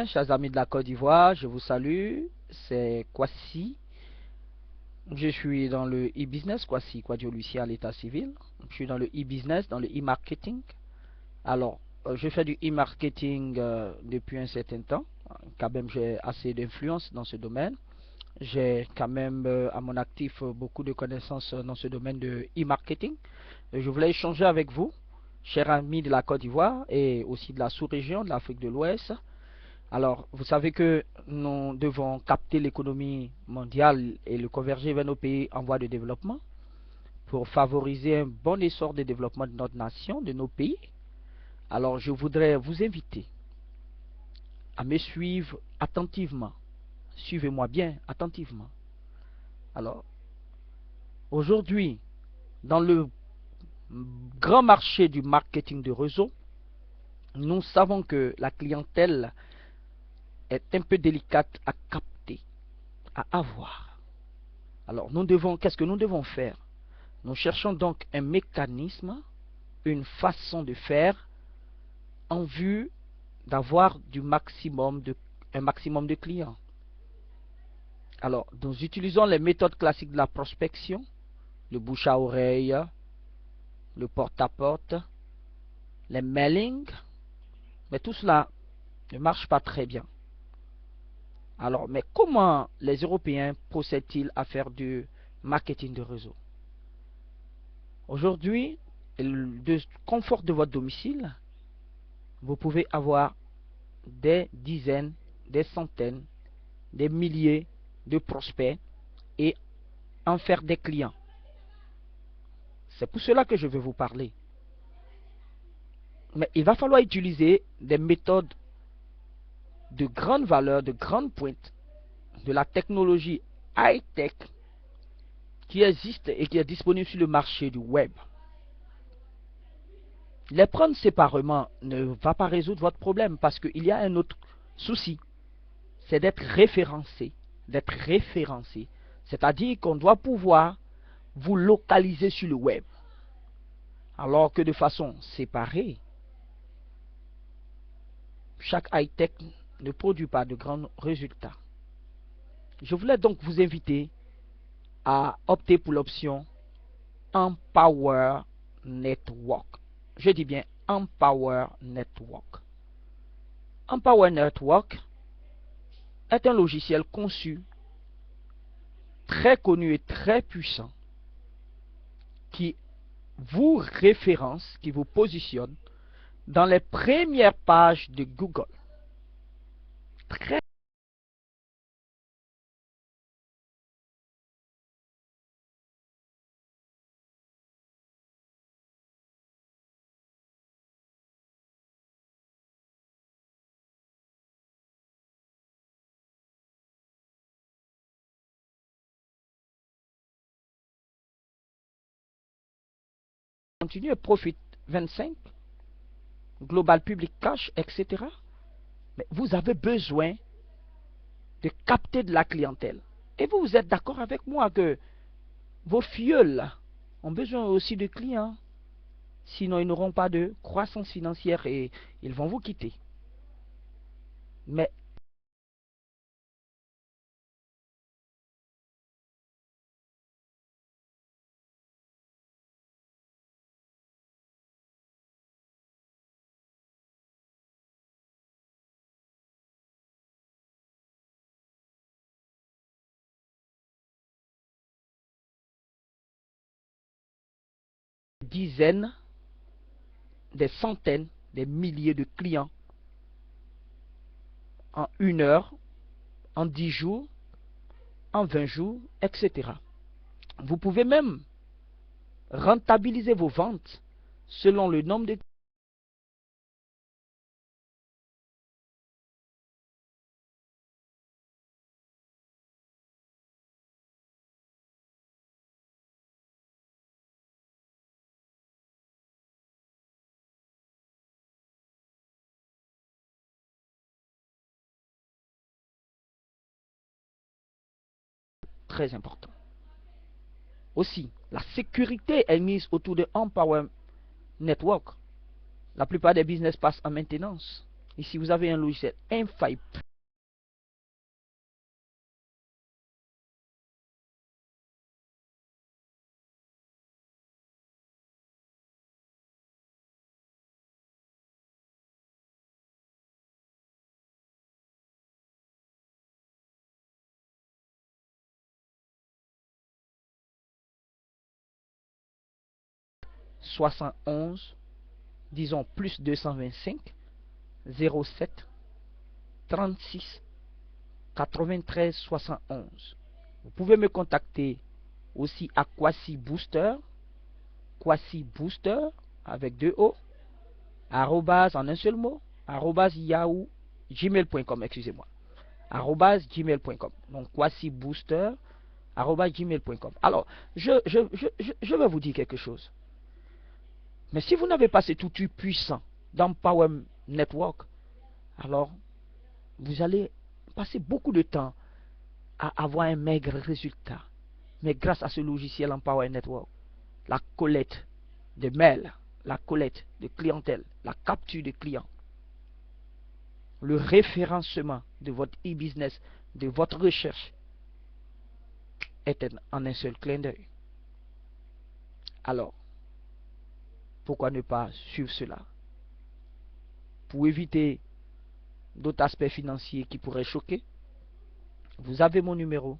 Chers amis de la Côte d'Ivoire, je vous salue. C'est Kwasi. Je suis dans le e-business, Kwasi Kwadio Lucia à l'état civil. Je suis dans le e-business, dans le e-marketing. Alors, je fais du e-marketing depuis un certain temps. Quand même, j'ai assez d'influence dans ce domaine. J'ai quand même à mon actif beaucoup de connaissances dans ce domaine de e-marketing. Je voulais échanger avec vous, chers amis de la Côte d'Ivoire et aussi de la sous-région de l'Afrique de l'Ouest. Alors, vous savez que nous devons capter l'économie mondiale et le converger vers nos pays en voie de développement pour favoriser un bon essor de développement de notre nation, de nos pays. Alors, je voudrais vous inviter à me suivre attentivement. Suivez-moi bien attentivement. Alors, aujourd'hui, dans le grand marché du marketing de réseau, nous savons que la clientèle est un peu délicate à capter, à avoir. Alors, qu'est-ce que nous devons faire? Nous cherchons donc un mécanisme, une façon de faire en vue d'avoir un maximum de clients. Alors, nous utilisons les méthodes classiques de la prospection, le bouche à oreille, le porte-à-porte, les mailings, mais tout cela ne marche pas très bien. Alors, mais comment les Européens procèdent-ils à faire du marketing de réseau? Aujourd'hui, du confort de votre domicile, vous pouvez avoir des dizaines, des centaines, des milliers de prospects et en faire des clients. C'est pour cela que je vais vous parler. Mais il va falloir utiliser des méthodes de grande valeur, de grande pointe, de la technologie high-tech qui existe et qui est disponible sur le marché du web. Les prendre séparément ne va pas résoudre votre problème parce qu'il y a un autre souci, c'est d'être référencé. D'être référencé. C'est-à-dire qu'on doit pouvoir vous localiser sur le web. Alors que de façon séparée, chaque high-tech ne produit pas de grands résultats. Je voulais donc vous inviter à opter pour l'option Empower Network. Je dis bien Empower Network. Empower Network est un logiciel conçu, très connu et très puissant, qui vous référence, qui vous positionne dans les premières pages de Google. Très continue, Profit 25, Global Public Cash, etc. Mais vous avez besoin de capter de la clientèle. Et vous êtes d'accord avec moi que vos filleuls ont besoin aussi de clients. Sinon, ils n'auront pas de croissance financière et ils vont vous quitter. Mais des dizaines, des centaines, des milliers de clients en 1 heure, en 10 jours, en 20 jours, etc. Vous pouvez même rentabiliser vos ventes selon le nombre de très important. Aussi, la sécurité est mise autour de Empower Network. La plupart des business passent en maintenance. Ici, vous avez un logiciel infaillible. +71, disons plus 225 07 36 93 71. Vous pouvez me contacter aussi à Kwasi Booster avec 2 O, arrobase en un seul mot, arrobase yahoo gmail.com, excusez-moi, arrobase gmail.com. Donc Kwasi Booster arrobase gmail.com. Alors, je vais vous dire quelque chose. Mais si vous n'avez pas cet outil puissant dans Power Network, alors vous allez passer beaucoup de temps à avoir un maigre résultat. Mais grâce à ce logiciel en Power Network, la collecte de mails, la collecte de clientèle, la capture de clients, le référencement de votre e-business, de votre recherche, est en un seul clin d'œil. Alors, pourquoi ne pas suivre cela? Pour éviter d'autres aspects financiers qui pourraient choquer, vous avez mon numéro.